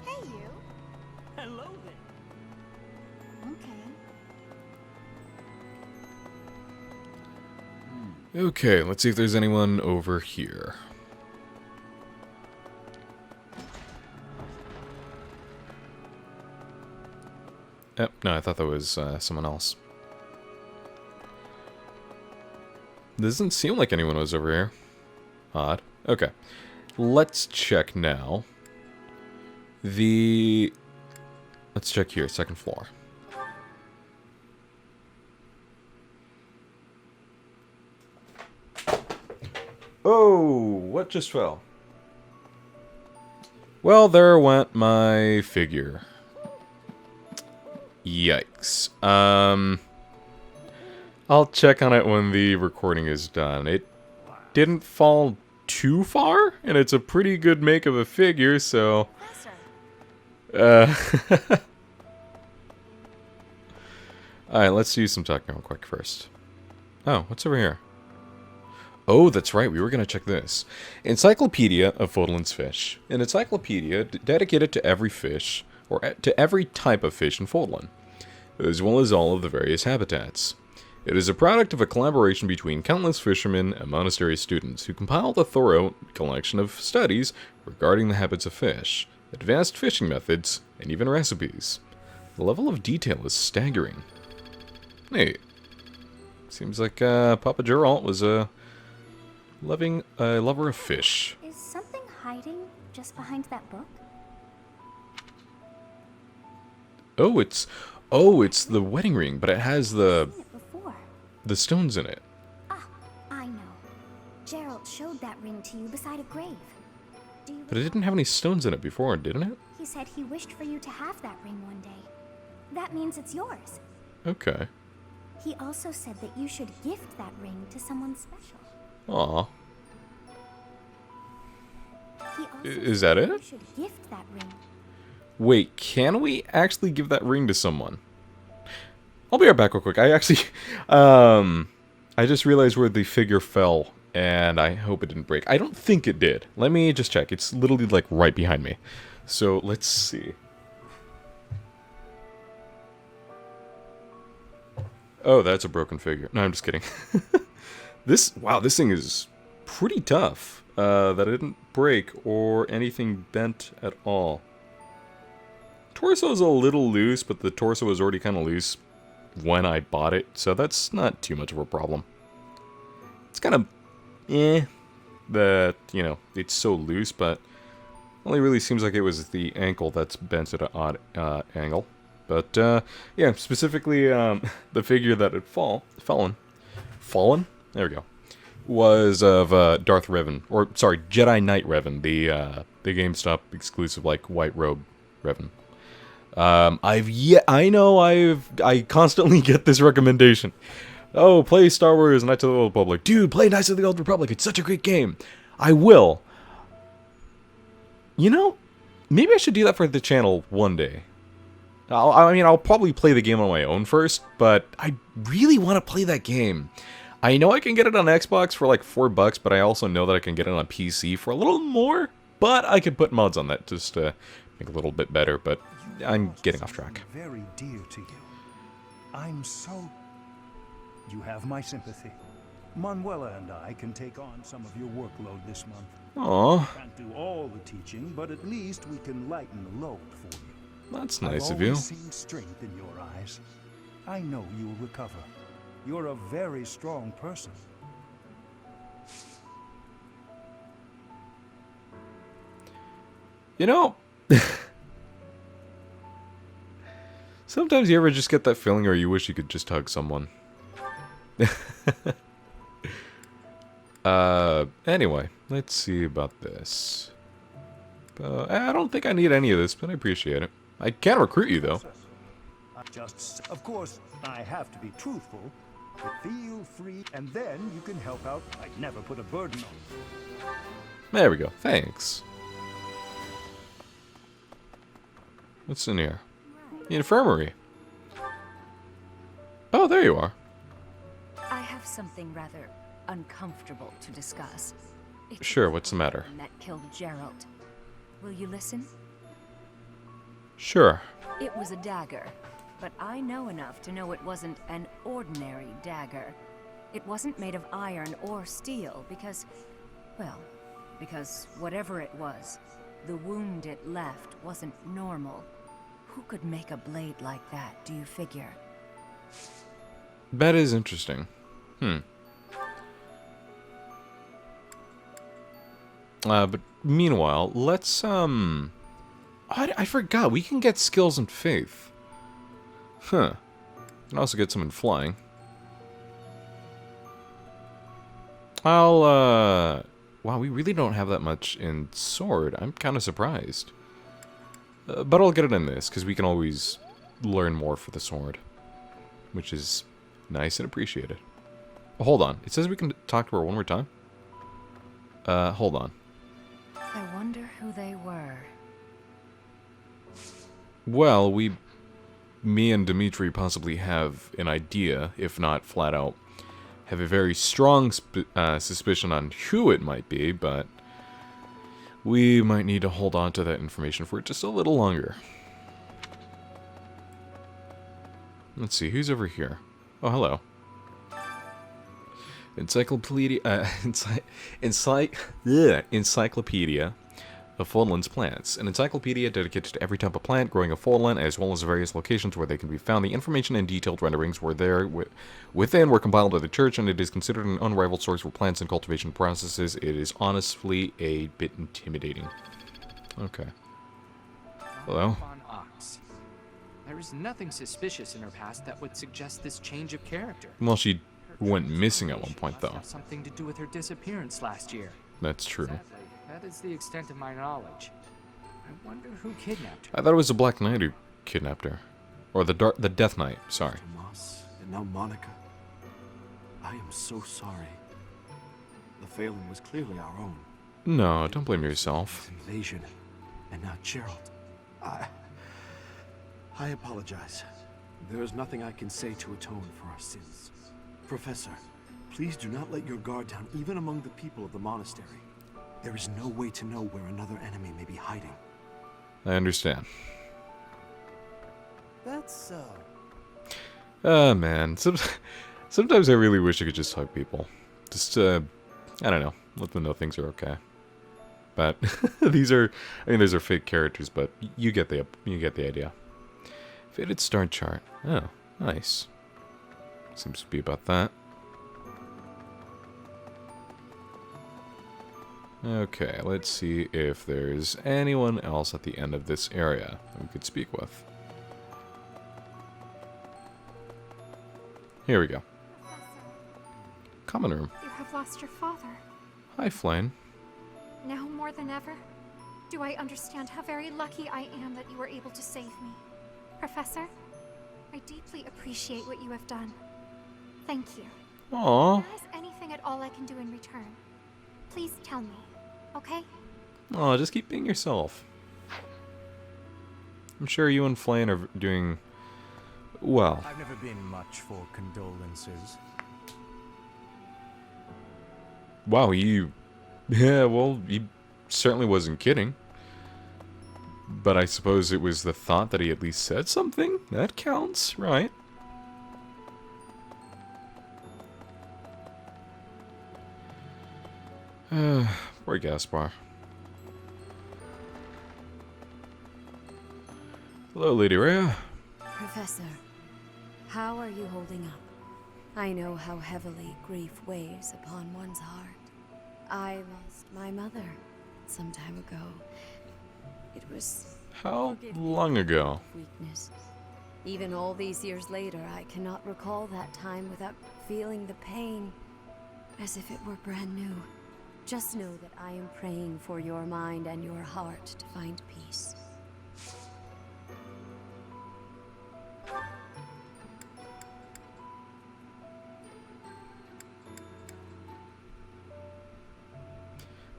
Hey, you. Hello there. Okay. Okay, let's see if there's anyone over here. No, I thought that was someone else. Doesn't seem like anyone was over here. Odd. Okay. Let's check now. Let's check here, second floor. Oh, what just fell? Well, there went my figure. Yikes. I'll check on it when the recording is done. It didn't fall too far, and it's a pretty good make of a figure, so... Alright, let's do some talking real quick first. Oh, what's over here? Oh, that's right, we were going to check this. Encyclopedia of Fodlan's Fish. An encyclopedia dedicated to every fish, or to every type of fish in Fodlan, as well as all of the various habitats. It is a product of a collaboration between countless fishermen and monastery students who compiled a thorough collection of studies regarding the habits of fish, advanced fishing methods, and even recipes. The level of detail is staggering. Hey, seems like Papa Geralt was a lover of fish. Is something hiding just behind that book? Oh, it's the wedding ring, but it has the stones in it. Ah, I know. Gerald showed that ring to you beside a grave. Do you But it didn't have any stones in it before, didn't it? He said he wished for you to have that ring one day. That means it's yours. Okay. He also said that you should gift that ring to someone special. Aw. He also Is said that it? You should gift that ring. Wait, can we actually give that ring to someone? I'll be right back real quick. I actually, I just realized where the figure fell, and I hope it didn't break. I don't think it did. Let me just check. It's literally, like, right behind me. So, let's see. Oh, that's a broken figure. No, I'm just kidding. Wow, this thing is pretty tough. That it didn't break or anything bent at all. Torso is a little loose, but the torso was already kind of loose when I bought it, so that's not too much of a problem. It's kind of that, you know, it's so loose, but only really seems like it was the ankle that's bent at an odd angle. But yeah, specifically the figure that had fallen, there we go, was of Darth Revan, or sorry, Jedi Knight Revan, the GameStop exclusive like white robe Revan. I constantly get this recommendation. Oh, play Star Wars Knights of the Old Republic. Dude, play Knights of the Old Republic. It's such a great game. I will. You know, maybe I should do that for the channel one day. I'll probably play the game on my own first, but I really want to play that game. I know I can get it on Xbox for like $4, but I also know that I can get it on PC for a little more. But I could put mods on that just to make it a little bit better, but I'm getting off track. Very dear to you. I'm so... You have my sympathy. Manuela and I can take on some of your workload this month. Aww. Can't do all the teaching, but at least we can lighten the load for you. That's nice I've of you. always seen strength in your eyes. I know you'll recover. You're a very strong person. You know, sometimes you ever just get that feeling or you wish you could just hug someone. Anyway, let's see about this. I don't think I need any of this, but I appreciate it. I can recruit you, though. Of course, I have to be truthful. But feel free, and then you can help out. I'd never put a burden on you. There we go. Thanks. What's in here? The infirmary. Oh, there you are. I have something rather uncomfortable to discuss. Sure, what's the matter? That killed Gerald. Will you listen? Sure. It was a dagger, but I know enough to know it wasn't an ordinary dagger. It wasn't made of iron or steel because, well, because whatever it was, the wound it left wasn't normal. Who could make a blade like that, do you figure? That is interesting. But meanwhile, let's, I forgot, we can get skills in faith. Huh. Can also get some in flying. Wow, we really don't have that much in sword. I'm kind of surprised. But I'll get it in this, because we can always learn more for the sword. Which is nice and appreciated. Oh, hold on. It says we can talk to her one more time? Hold on. I wonder who they were. Well, me and Dimitri possibly have an idea, if not flat out, have a very strong suspicion on who it might be, but we might need to hold on to that information for just a little longer. Let's see, who's over here? Oh, hello. Encyclopedia of Fordland's plants. An encyclopedia dedicated to every type of plant growing in Fordland, as well as various locations where they can be found. The information and detailed renderings were were compiled by the church, and it is considered an unrivaled source for plants and cultivation processes. It is honestly a bit intimidating. Okay. Hello? There is nothing suspicious in her past that would suggest this change of character. Well, she went missing at one point, though. Have something to do with her disappearance last year. That's true. Sadly, that is the extent of my knowledge. I wonder who kidnapped her. I thought it was the Black Knight who kidnapped her. Or the Death Knight, sorry. Tomas, and now Monica. I am so sorry. The failing was clearly our own. No, don't blame yourself. Invasion, and now Gerald. I apologize. There is nothing I can say to atone for our sins. Professor, please do not let your guard down even among the people of the monastery. There is no way to know where another enemy may be hiding. I understand. That's so. Oh, man. Sometimes I really wish I could just hug people. Just, I don't know. Let them know things are okay. But these are fake characters, but you get the idea. Faded star chart. Oh, nice. Seems to be about that. Okay, let's see if there's anyone else at the end of this area we could speak with. Here we go. Common room. You have lost your father. Hi, Flame. Now more than ever, do I understand how very lucky I am that you were able to save me. Professor, I deeply appreciate what you have done. Thank you. Aww. If there is anything at all I can do in return, please tell me, okay? Aw, just keep being yourself. I'm sure you and Flame are doing well. I've never been much for condolences. Wow, yeah, well, he certainly wasn't kidding. But I suppose it was the thought that he at least said something? That counts, right? Poor Gaspar. Hello, Lady Rhea. Professor, how are you holding up? I know how heavily grief weighs upon one's heart. I lost my mother some time ago. It was... How long ago? Weakness. Even all these years later, I cannot recall that time without feeling the pain, as if it were brand new. Just know that I am praying for your mind and your heart to find peace.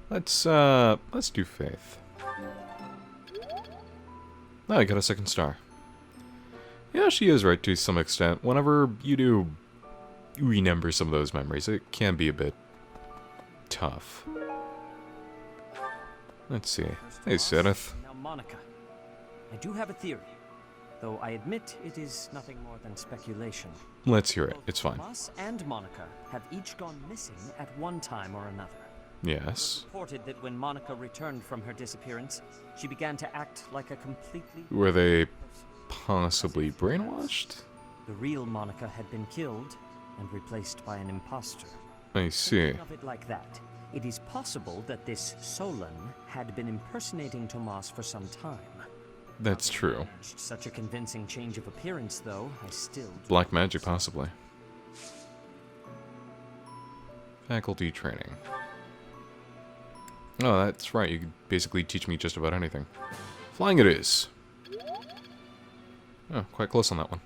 Let's do faith. Oh, I got a second star. Yeah, she is right to some extent. Whenever you do remember some of those memories, it can be a bit tough. Let's see. Hey, Sereth. Now, Monica. I do have a theory, though I admit it is nothing more than speculation. Let's hear it. It's fine. Tomas and Monica have each gone missing at one time or another. Yes. It was reported that when Monica returned from her disappearance, she began to act like a completely... Were they possibly brainwashed? The real Monica had been killed and replaced by an imposter. I see. Thinking of it like that, it is possible that this Solon had been impersonating Tomas for some time. That's true. Such a convincing change of appearance, though, I still... Black magic, possibly. Faculty training. Oh, that's right. You could basically teach me just about anything. Flying it is. Oh, quite close on that one.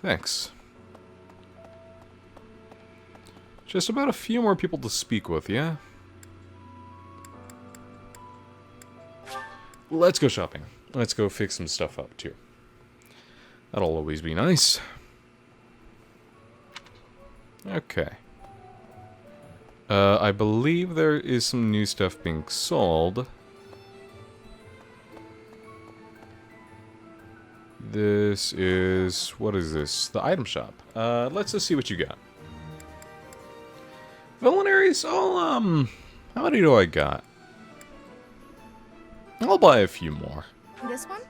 Thanks. Just about a few more people to speak with, yeah? let's go shopping. Let's go fix some stuff up, too. That'll always be nice. Okay. I believe there is some new stuff being sold. This is... what is this? The item shop. Let's just see what you got. Villainaries? How many do I got? I'll buy a few more. This one?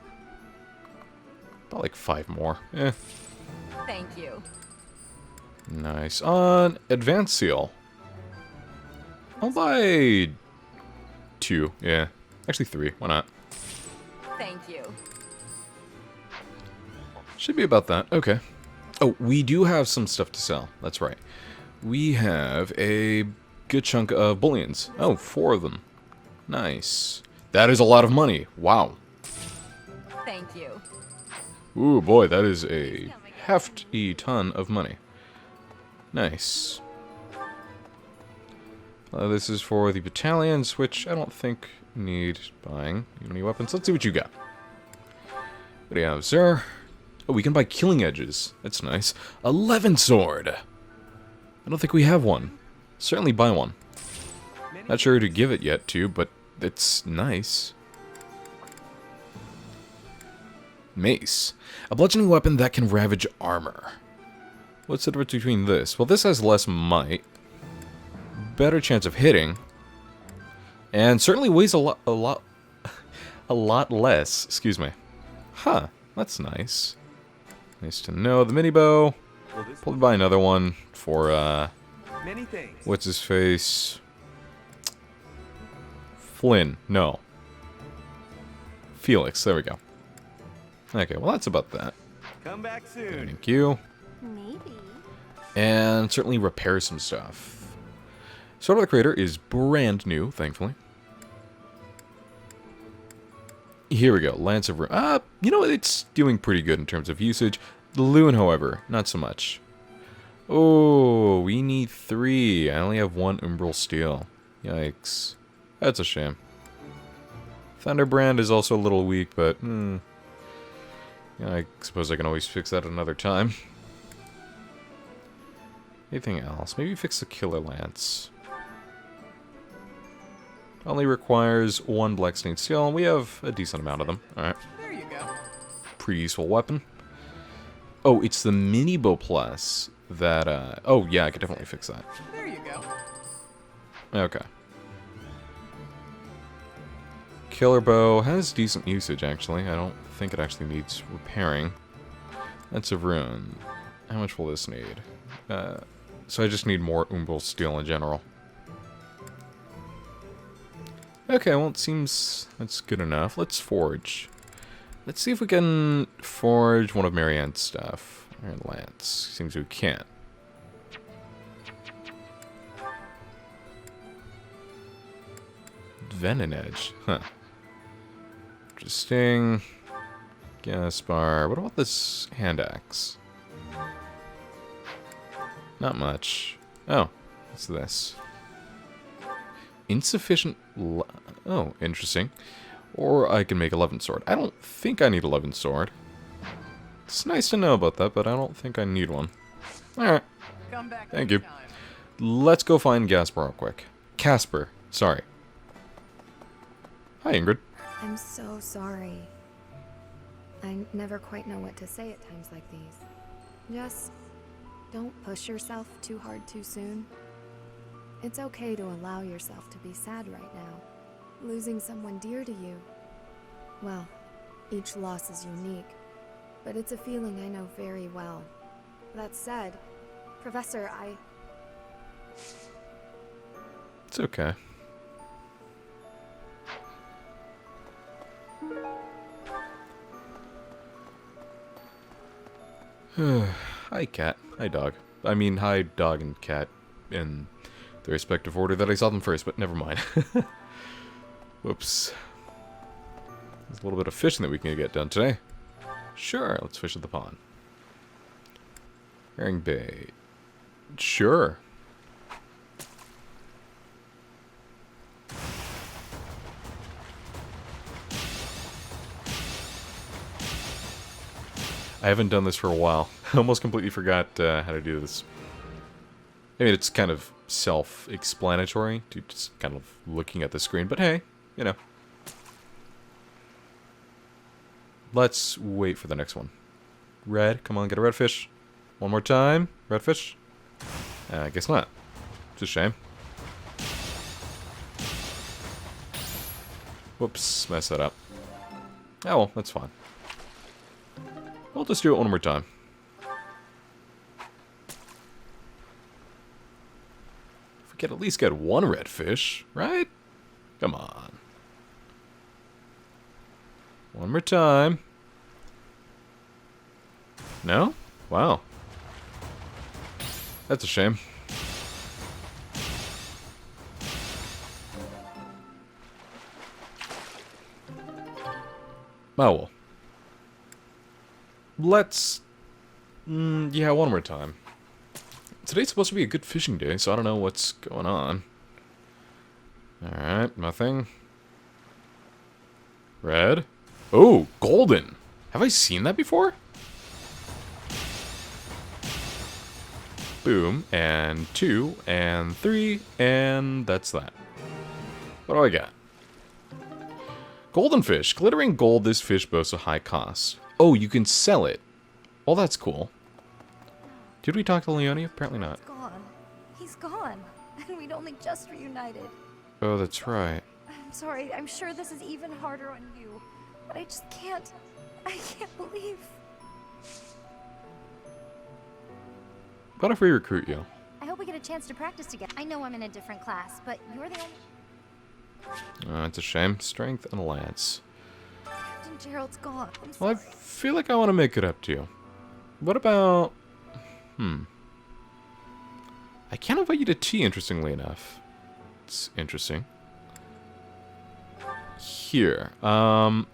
About like 5 more. Eh. Thank you. Nice. On Advanced Seal. I'll buy 2. Yeah. Actually 3. Why not? Thank you. Should be about that. Okay. Oh, we do have some stuff to sell. That's right. We have a good chunk of bullions. Oh, 4 of them. Nice. That is a lot of money. Wow. Thank you. Ooh, boy, that is a hefty ton of money. Nice. This is for the battalions, which I don't think need buying. You have any weapons? Let's see what you got. What do you have, sir? Oh, we can buy killing edges. That's nice. 11 sword. I don't think we have one. Certainly buy one. Not sure who to give it yet to, but it's nice. Mace. A bludgeoning weapon that can ravage armor. What's the difference between this? Well, this has less might. Better chance of hitting. And certainly weighs a lot less. Excuse me. Huh. That's nice. Nice to know. The mini bow. Probably buy another one for, Many things. what's his face? Flynn. No. Felix. There we go. Okay, well that's about that. Come back soon. Thank you. Maybe. And certainly repair some stuff. Sword of the Creator is brand new, thankfully. Here we go. Lance of Ruin. You know, it's doing pretty good in terms of usage. The Loon, however, not so much. Oh, we need 3. I only have 1 Umbral Steel. Yikes. That's a shame. Thunderbrand is also a little weak, but yeah, I suppose I can always fix that another time. Anything else? Maybe fix the Killer Lance. Only requires 1 Blackstained Steel, and we have a decent amount of them. Alright. There you go. Pretty useful weapon. Oh, it's the Mini Bow Plus that, oh, yeah, I could definitely fix that. There you go. Okay. Killer Bow has decent usage, actually. I don't think it actually needs repairing. That's a Ruin. How much will this need? So I just need more Umbral Steel in general. Okay, well, it seems that's good enough. Let's forge. Let's see if we can forge one of Marianne's stuff. Iron Lance. Seems we can't. Venom Edge. Huh. Interesting. Gaspar. What about this hand axe? Not much. Oh, what's this? Insufficient... oh, interesting. Or I can make 11 sword. I don't think I need 11 sword. It's nice to know about that, but I don't think I need one. Alright. Thank you. Let's go find Gaspar real quick. Casper. Sorry. Hi, Ingrid. I'm so sorry. I never quite know what to say at times like these. Just don't push yourself too hard too soon. It's okay to allow yourself to be sad right now. Losing someone dear to you. Well, each loss is unique, but it's a feeling I know very well. That said, Professor, It's okay. Hi, cat. Hi, dog. I mean, hi, dog and cat in the respective order that I saw them first, but never mind. Whoops. There's a little bit of fishing that we can get done today. Sure, let's fish at the pond. Herring bait. Sure. I haven't done this for a while. I almost completely forgot how to do this. I mean, it's kind of self-explanatory to just kind of looking at the screen, but hey, you know. Let's wait for the next one. Red, come on, get a redfish. One more time. Redfish? I guess not. It's a shame. Whoops, messed that up. Oh well, that's fine. We'll just do it one more time. If we could at least get one redfish, right? Come on. One more time. No? Wow. That's a shame. Oh well. Let's... yeah, one more time. Today's supposed to be a good fishing day, so I don't know what's going on. Alright, nothing. Red. Oh, golden! Have I seen that before? Boom, and 2, and 3, and that's that. What do I got? Golden fish. Glittering gold, this fish boasts a high cost. Oh, you can sell it. Well, that's cool. Did we talk to Leone? Apparently not. Gone. He's gone. And we'd only just reunited. Oh, that's right. I'm sorry, I'm sure this is even harder on you. But I just can't... I can't believe... What if we recruit you? I hope we get a chance to practice together. I know I'm in a different class, but you're the only... It's a shame. Strength and lance. Captain Gerald's gone. I'm Well, I sorry. feel like I want to make it up to you. What about... I can't invite you to tea, interestingly enough. It's interesting. Here. I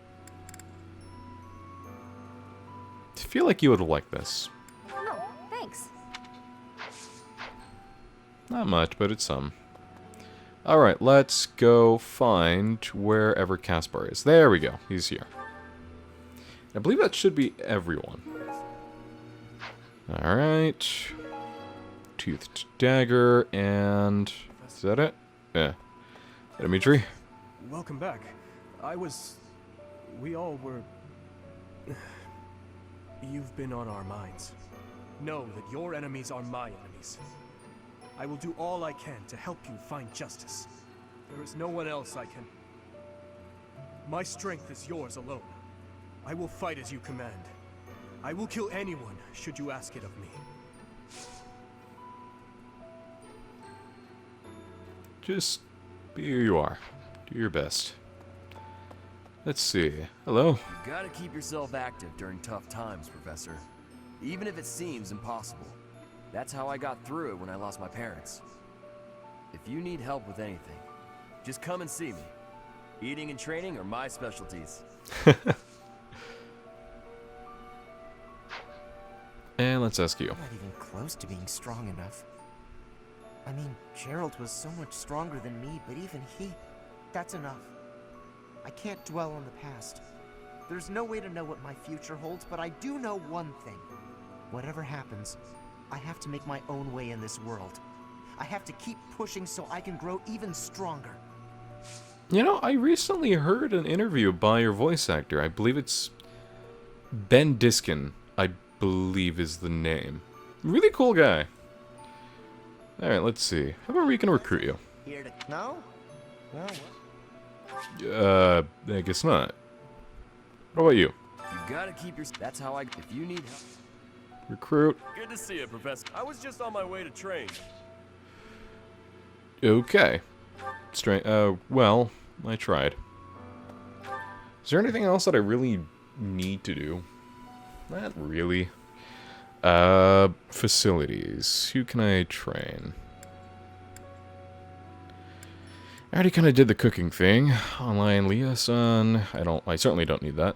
feel like you would like this. No, thanks. Not much, but it's some. Alright, let's go find wherever Caspar is. There we go. He's here. I believe that should be everyone. Alright. Toothed dagger, and... Is that it? Yeah. Dimitri? Welcome back. We all were... You've been on our minds. Know that your enemies are my enemies. I will do all I can to help you find justice. There is no one else I can... My strength is yours alone. I will fight as you command. I will kill anyone, should you ask it of me. Just be who you are. Do your best. Let's see. Hello? You gotta keep yourself active during tough times, Professor. Even if it seems impossible. That's how I got through it when I lost my parents. If you need help with anything, just come and see me. Eating and training are my specialties. And let's ask you. I'm not even close to being strong enough. I mean, Gerald was so much stronger than me, but even that's enough. I can't dwell on the past. There's no way to know what my future holds, but I do know one thing. Whatever happens, I have to make my own way in this world. I have to keep pushing so I can grow even stronger. You know, I recently heard an interview by your voice actor. I believe it's Ben Diskin, I believe is the name. Really cool guy. Alright, let's see. How about we can recruit you? Here to... No? Well, I guess not. What about you? You gotta keep your... That's how I... If you need help... Recruit. Good to see you, Professor. I was just on my way to train. Okay. Well, I tried. Is there anything else that I really need to do? Not really. Facilities. Who can I train? I already kind of did the cooking thing. Online liaison. I certainly don't need that.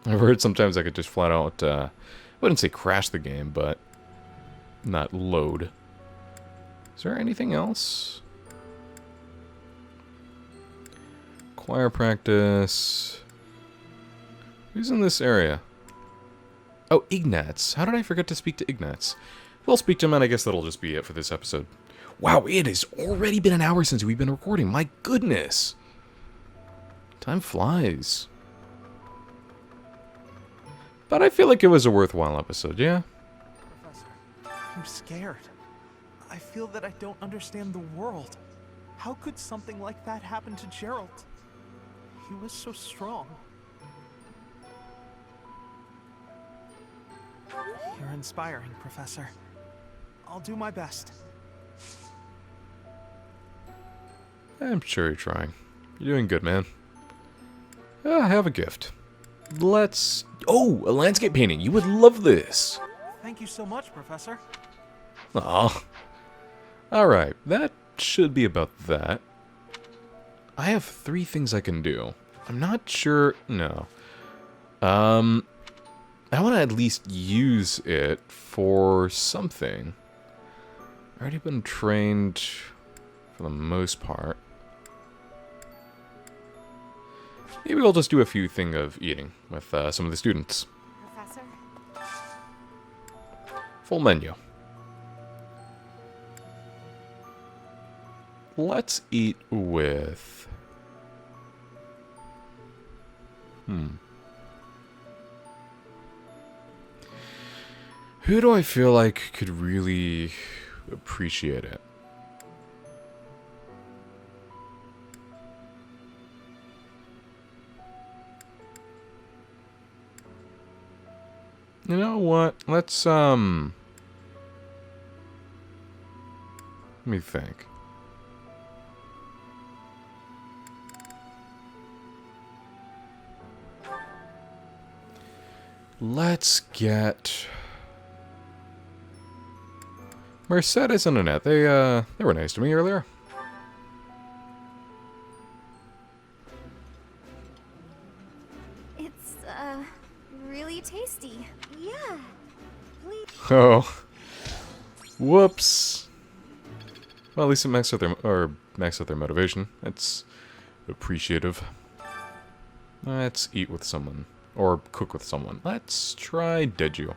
I've heard sometimes I could just flat out, I wouldn't say crash the game, but not load. Is there anything else? Choir practice. Who's in this area? Oh, Ignatz. How did I forget to speak to Ignatz? We'll speak to him, and I guess that'll just be it for this episode. Wow, it has already been an hour since we've been recording. My goodness. Time flies. But I feel like it was a worthwhile episode, yeah? Professor, I'm scared. I feel that I don't understand the world. How could something like that happen to Gerald? He was so strong. You're inspiring, Professor. I'll do my best. I'm sure you're trying. You're doing good, man. I have a gift. Let's... Oh, a landscape painting. You would love this. Thank you so much, Professor. Aw. Alright, that should be about that. I have 3 things I can do. I'm not sure... No. I want to at least use it for something. I've already been trained for the most part. Maybe we'll just do a few things of eating with some of the students. Professor? Full menu. Let's eat with... Who do I feel like could really appreciate it? You know what? Let's, let me think. Let's get... Mercedes and Annette, they were nice to me earlier. It's, really tasty. Yeah. Please. Oh. Whoops. Well, at least it maxed out their motivation. That's appreciative. Let's eat with someone. Or cook with someone. Let's try Deju.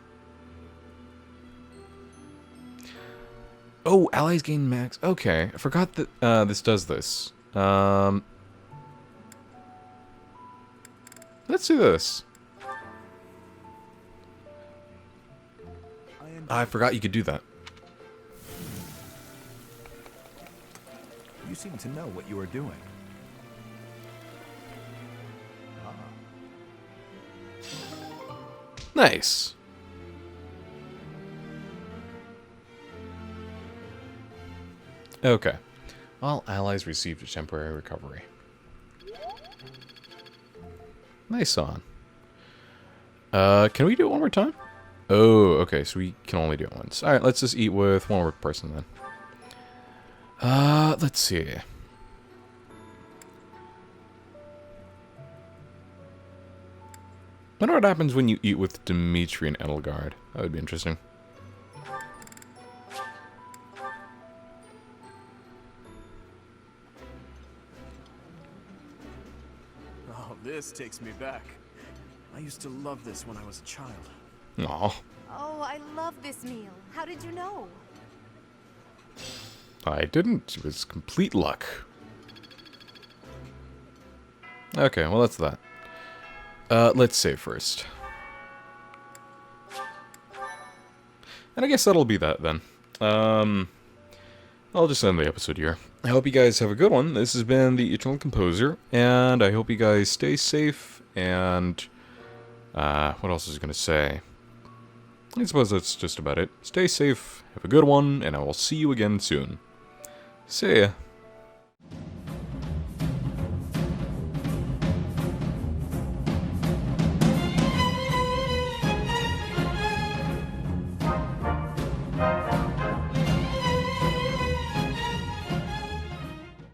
Oh, allies gain max. Okay, I forgot that this does this. Let's do this. I forgot you could do that. You seem to know what you are doing. Nice. Okay. All allies received a temporary recovery. Nice on. Can we do it one more time? Oh, okay, so we can only do it once. Alright, let's just eat with one more person then. Let's see. I wonder what happens when you eat with Dimitri and Edelgard. That would be interesting. Oh, this takes me back. I used to love this when I was a child. Aw. Oh, I love this meal. How did you know? I didn't. It was complete luck. Okay, well that's that. Let's save first. And I guess that'll be that then. I'll just end the episode here. I hope you guys have a good one. This has been the Eternal Composer, and I hope you guys stay safe, and... what else was I going to say? I suppose that's just about it. Stay safe, have a good one, and I will see you again soon. See ya.